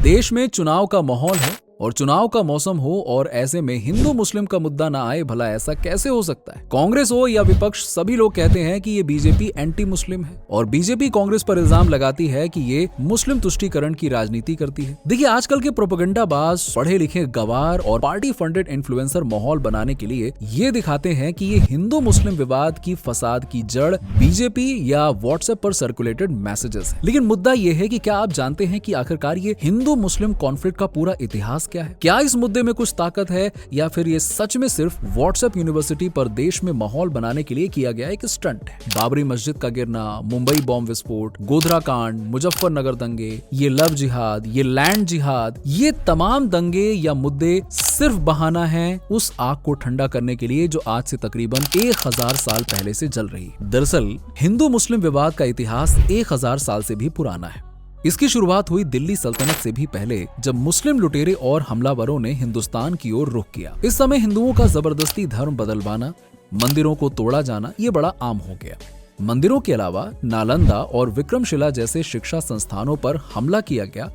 देश में चुनाव का माहौल है और चुनाव का मौसम हो और ऐसे में हिंदू मुस्लिम का मुद्दा ना आए, भला ऐसा कैसे हो सकता है। कांग्रेस हो या विपक्ष, सभी लोग कहते हैं कि ये बीजेपी एंटी मुस्लिम है और बीजेपी कांग्रेस पर इल्जाम लगाती है कि ये मुस्लिम तुष्टीकरण की राजनीति करती है। देखिए, आजकल के प्रोपेगेंडाबाज, पढ़े लिखे गवार और पार्टी फंडेड इन्फ्लुएंसर माहौल बनाने के लिए ये दिखाते हैं कि ये हिंदू मुस्लिम विवाद की फसाद की जड़ बीजेपी या व्हाट्सएप पर सर्कुलेटेड मैसेजेस है। लेकिन मुद्दा ये है कि क्या आप जानते हैं कि आखिरकार ये हिंदू मुस्लिम कॉन्फ्लिक्ट का पूरा इतिहास क्या है? क्या इस मुद्दे में कुछ ताकत है या फिर ये सच में सिर्फ व्हाट्सएप यूनिवर्सिटी पर देश में माहौल बनाने के लिए किया गया एक स्टंट है? बाबरी मस्जिद का गिरना, मुंबई बॉम्ब विस्फोट, गोधरा कांड, मुजफ्फरनगर दंगे, ये लव जिहाद, ये लैंड जिहाद, ये तमाम दंगे या मुद्दे सिर्फ बहाना है उस आग को ठंडा करने के लिए जो आज से तकरीबन 1000 साल पहले से जल रही है। दरअसल हिंदू मुस्लिम विवाद का इतिहास 1000 साल से भी पुराना है। इसकी शुरुआत हुई दिल्ली सल्तनत से भी पहले, जब मुस्लिम लुटेरे और हमलावरों ने हिंदुस्तान की ओर रुख किया। इस समय हिंदुओं का जबरदस्ती धर्म बदलवाना, मंदिरों को तोड़ा जाना ये बड़ा आम हो गया। मंदिरों के अलावा नालंदा और विक्रमशिला जैसे शिक्षा संस्थानों पर हमला किया गया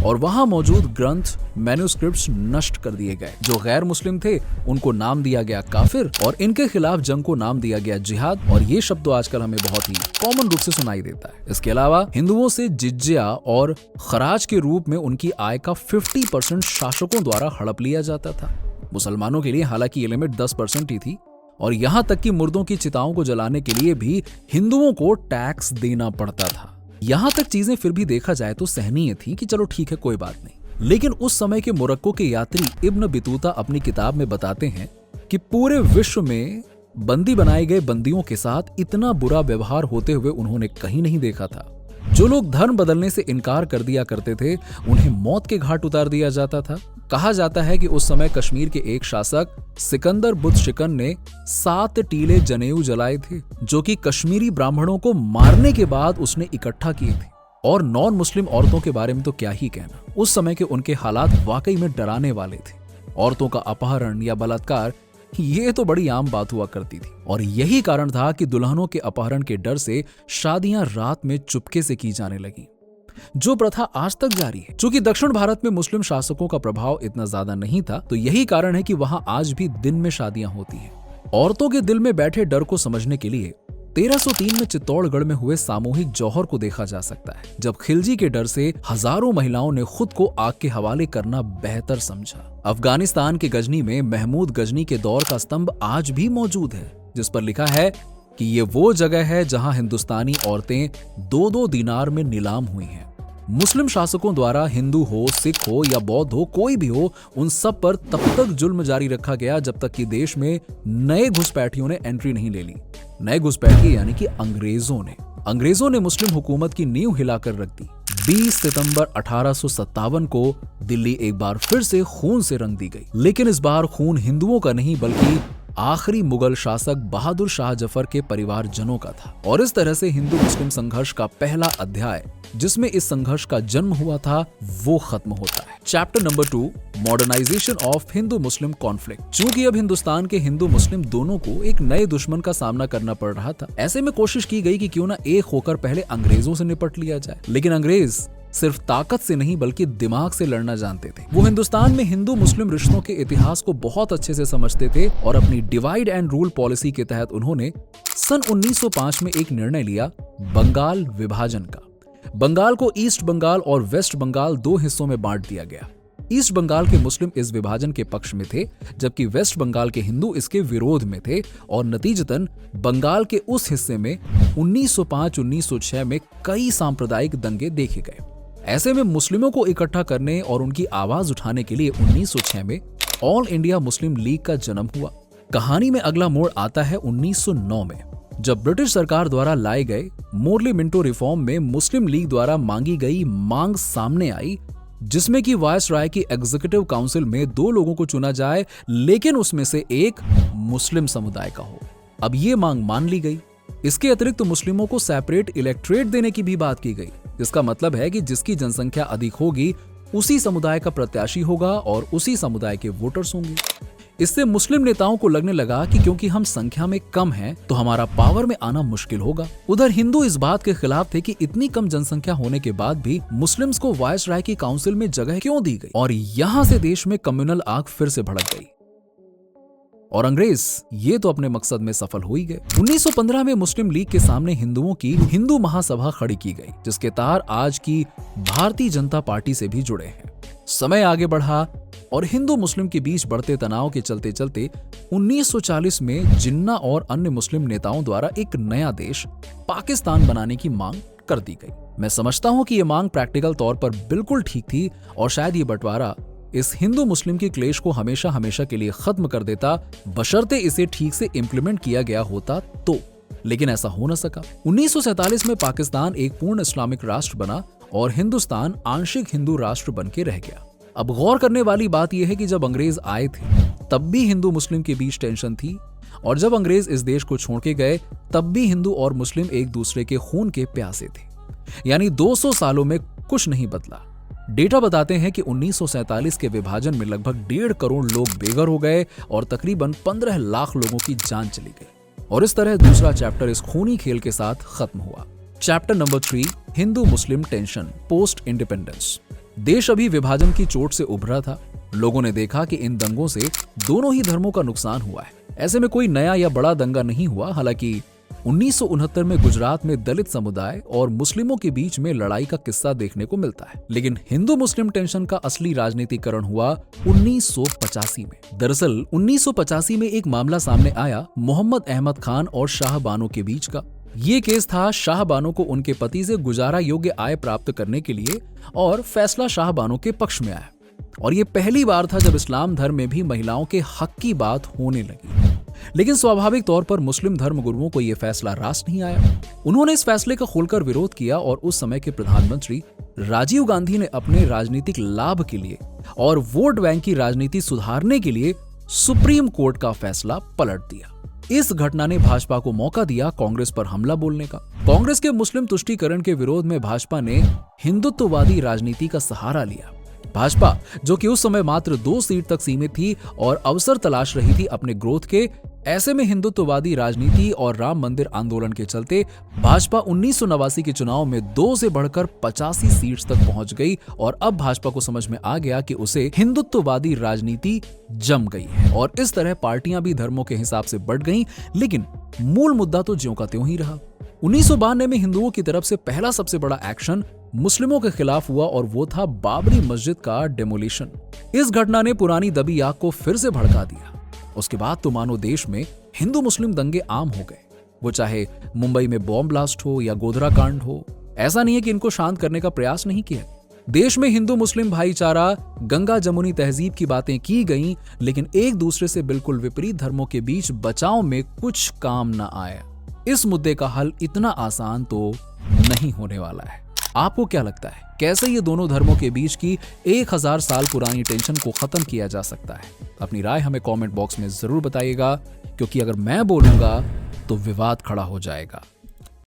और वहां मौजूद ग्रंथ, मैन्युस्क्रिप्ट्स नष्ट कर दिए गए। जो गैर मुस्लिम थे उनको नाम दिया गया काफिर और इनके खिलाफ जंग को नाम दिया गया जिहाद, और ये शब्द तो आजकल हमें बहुत ही कॉमन रूप से सुनाई देता है। इसके अलावा हिंदुओं से जिज्या और खराज के रूप में उनकी आय का 50% शासकों द्वारा हड़प लिया जाता था। मुसलमानों के लिए हालांकि ये लिमिट 10% ही थी और यहाँ तक कि मुर्दों की चिताओं को जलाने के लिए भी हिंदुओं को टैक्स देना पड़ता था। यहाँ तक चीजें फिर भी देखा जाए तो सहनीय थी कि चलो ठीक है, कोई बात नहीं। लेकिन उस समय के मोरक्को के यात्री इब्न बितूता अपनी किताब में बताते हैं कि पूरे विश्व में बंदी बनाए गए बंदियों के साथ इतना बुरा व्यवहार होते हुए उन्होंने कहीं नहीं देखा था। जो लोग धर्म बदलने से इनकार कर दिया करते थे उन्हें मौत के घाट उतार दिया जाता था। कहा जाता है कि उस समय कश्मीर के एक शासक सिकंदर बुत शिकन ने 7 टीले जनेऊ जलाए थे, जो कि कश्मीरी ब्राह्मणों को मारने के बाद उसने इकट्ठा किए थे। और नॉन मुस्लिम औरतों के बारे में तो क्या ही कहना, उस समय के उनके हालात वाकई में डराने वाले थे। औरतों का अपहरण या बलात्कार ये तो बड़ी आम बात हुआ करती थी और यही कारण था कि दुल्हनों के अपहरण के डर से शादियां रात में चुपके से की जाने लगी, जो प्रथा आज तक जारी है। चूंकि दक्षिण भारत में मुस्लिम शासकों का प्रभाव इतना ज्यादा नहीं था, तो यही कारण है कि वहां आज भी दिन में शादियां होती हैं। औरतों के दिल में बैठे डर को समझने के लिए 1303 में चित्तौड़गढ़ में हुए सामूहिक जौहर को देखा जा सकता है, जब खिलजी के डर से हजारों महिलाओं ने खुद को आग के हवाले करना बेहतर समझा। अफगानिस्तान के गजनी में महमूद गजनी के दौर का स्तंभ आज भी मौजूद है, जिस पर लिखा है कि ये वो जगह है जहां हिंदुस्तानी औरतें 2-2 दिनार में नीलाम हुई हैं। मुस्लिम शासकों द्वारा हिंदू हो, सिख हो या बौद्ध हो, कोई भी हो, उन सब पर तब तक जुल्म जारी रखा गया जब तक कि देश में नए घुसपैठियों ने एंट्री नहीं ले ली। नए घुसपैठिए यानी कि अंग्रेजों ने मुस्लिम हुकूमत की नींव हिलाकर रख दी। 20 सितंबर 1857 को दिल्ली एक बार फिर से खून से रंग दी गई, लेकिन इस बार खून हिंदुओं का नहीं बल्कि आखिरी मुगल शासक बहादुर शाह जफर के परिवारजनों का था। और इस तरह से हिंदू मुस्लिम संघर्ष का पहला अध्याय, जिसमें इस संघर्ष का जन्म हुआ था, वो खत्म होता है। Chapter number 2, modernisation of Hindu Muslim conflict. चूंकि अब हिंदुस्तान के हिंदू मुस्लिम दोनों को एक नए दुश्मन का सामना करना पड़ रहा था, ऐसे में कोशिश की गई कि क्यों ना एक होकर पहले अंग्रेजों से निपट लिया जाए। लेकिन अंग्रेज सिर्फ ताकत से नहीं बल्कि दिमाग से लड़ना जानते थे। वो हिंदुस्तान में हिंदू मुस्लिम रिश्तों के इतिहास को बहुत अच्छे से समझते थे और अपनी डिवाइड एंड रूल पॉलिसी के तहत उन्होंने सन 1905 में एक निर्णय लिया, बंगाल विभाजन का। बंगाल को ईस्ट बंगाल और वेस्ट बंगाल 2 हिस्सों में बांट दिया गया। ईस्ट बंगाल के मुस्लिम इस विभाजन के पक्ष में थे, जबकि वेस्ट बंगाल के हिंदू इसके विरोध में थे और नतीजतन बंगाल के उस हिस्से में 1905-1906 में कई सांप्रदायिक दंगे देखे गए। ऐसे में मुस्लिमों को इकट्ठा करने और उनकी आवाज उठाने के लिए 1906 में ऑल इंडिया मुस्लिम लीग का जन्म हुआ। कहानी में अगला मोड़ आता है 1909 में, जब ब्रिटिश सरकार द्वारा लाए गए मोरली मिंटो रिफॉर्म में मुस्लिम लीग द्वारा मांगी गई मांग सामने आई, जिसमें कि वायसराय की एग्जीक्यूटिव काउंसिल में 2 लोगों को चुना जाए, लेकिन उसमें से एक मुस्लिम समुदाय का हो। अब ये मांग मान ली गई। इसके अतिरिक्त मुस्लिमों को सेपरेट इलेक्टोरेट देने की भी बात की गई। इसका मतलब है कि जिसकी जनसंख्या अधिक होगी उसी समुदाय का प्रत्याशी होगा और उसी समुदाय के वोटर्स होंगे। इससे मुस्लिम नेताओं को लगने लगा कि क्योंकि हम संख्या में कम हैं, तो हमारा पावर में आना मुश्किल होगा। उधर हिंदू इस बात के खिलाफ थे कि इतनी कम जनसंख्या होने के बाद भी मुस्लिम्स को वायसराय की काउंसिल में जगह क्यों दी गई, और यहाँ से देश में कम्युनल आग फिर से भड़क गई और अंग्रेज ये तो अपने मकसद में सफल हो ही गए। 1915 में मुस्लिम लीग के सामने हिंदुओं की हिंदू महासभा खड़ी की गई, जिसके तार आज की भारतीय जनता पार्टी से भी जुड़े हैं। समय आगे बढ़ा और हिंदू मुस्लिम के बीच बढ़ते तनाव के चलते चलते 1940 में जिन्ना और अन्य मुस्लिम नेताओं द्वारा एक नया देश पाकिस्तान बनाने की मांग कर दी गई। मैं समझता हूं कि यह मांग प्रैक्टिकल तौर पर बिल्कुल ठीक थी और शायद ये बंटवारा इस हिंदू मुस्लिम के क्लेश को हमेशा हमेशा के लिए खत्म कर देता, बशर्ते इसे ठीक से इंप्लीमेंट किया गया होता तो। लेकिन ऐसा हो न सका। 1947 में पाकिस्तान एक पूर्ण इस्लामिक राष्ट्र बना और हिंदुस्तान आंशिक हिंदू राष्ट्र बन के रह गया। अब गौर करने वाली बात यह है कि जब अंग्रेज आए थे तब भी हिंदू मुस्लिम के बीच टेंशन थी, और जब अंग्रेज इस देश को छोड़ के गए तब भी हिंदू और मुस्लिम एक दूसरे के खून के प्यासे थे। यानी 200 सालों में कुछ नहीं बदला। डेटा बताते हैं कि 1947 के विभाजन में लगभग 1.5 करोड़ लोग बेघर हो गए और तकरीबन 15 लाख लोगों की जान चली गई। और इस तरह दूसरा चैप्टर इस खूनी खेल के साथ खत्म हुआ। चैप्टर नंबर 3, हिंदू मुस्लिम टेंशन पोस्ट इंडिपेंडेंस। देश अभी विभाजन की चोट से उभरा था। लोगों ने देखा कि इन दंगों से दोनों ही धर्मों का नुकसान हुआ है। ऐसे में कोई नया या बड़ा दंगा नहीं हुआ। हालांकि 1969 में गुजरात में दलित समुदाय और मुस्लिमों के बीच में लड़ाई का किस्सा देखने को मिलता है, लेकिन हिंदू मुस्लिम टेंशन का असली राजनीतिकरण हुआ 1985 में। दरअसल 1985 में एक मामला सामने आया मोहम्मद अहमद खान और शाह बानो के बीच का। ये केस था शाह बानो को उनके पति से गुजारा योग्य आय प्राप्त करने के लिए, और फैसला शाह बानो के पक्ष में आया। और ये पहली बार था जब इस्लाम धर्म में भी महिलाओं के हक की बात होने लगी। लेकिन स्वाभाविक तौर पर मुस्लिम धर्म गुरुओं को यह फैसला रास नहीं आया। उन्होंने इस फैसले का खुलकर विरोध किया और उस समय के प्रधानमंत्री राजीव गांधी ने अपने राजनीतिक लाभ के लिए और वोट बैंक की राजनीति सुधारने के लिए सुप्रीम कोर्ट का फैसला पलट दिया। इस घटना ने भाजपा को मौका दिया कांग्रेस पर हमला बोलने का। कांग्रेस के मुस्लिम तुष्टीकरण के विरोध में भाजपा ने हिंदुत्ववादी राजनीति का सहारा लिया। भाजपा, जो कि उस समय मात्र 2 सीट तक सीमित थी और अवसर तलाश रही थी अपने ग्रोथ के, ऐसे में हिंदुत्ववादी राजनीति और राम मंदिर आंदोलन के चलते भाजपा 1989 के चुनाव में 2 से बढ़कर 85 सीट्स तक पहुंच गई। और अब भाजपा को समझ में आ गया कि उसे हिंदुत्ववादी राजनीति जम गई है, और इस तरह पार्टियां भी धर्मों के हिसाब से बढ़ गईं, लेकिन मूल मुद्दा तो ज्यों का त्यों ही रहा। 1992 में हिंदुओं की तरफ से पहला सबसे बड़ा एक्शन मुस्लिमों के खिलाफ हुआ, और वो था बाबरी मस्जिद का डेमोलिशन। इस घटना ने पुरानी दबी आग को फिर से भड़का दिया। उसके बाद तो मानो देश में हिंदू मुस्लिम दंगे आम हो गए, वो चाहे मुंबई में बॉम्ब ब्लास्ट हो या गोधरा कांड हो। ऐसा नहीं है कि इनको शांत करने का प्रयास नहीं किया। देश में हिंदू मुस्लिम भाईचारा, गंगा जमुनी तहजीब की बातें की गईं, लेकिन एक दूसरे से बिल्कुल विपरीत धर्मों के बीच बचाव में कुछ काम न आया। इस मुद्दे का हल इतना आसान तो नहीं होने वाला है। आपको क्या लगता है, कैसे ये दोनों धर्मों के बीच की 1000 साल पुरानी टेंशन को खत्म किया जा सकता है? अपनी राय हमें कमेंट बॉक्स में जरूर बताइएगा, क्योंकि अगर मैं बोलूंगा तो विवाद खड़ा हो जाएगा।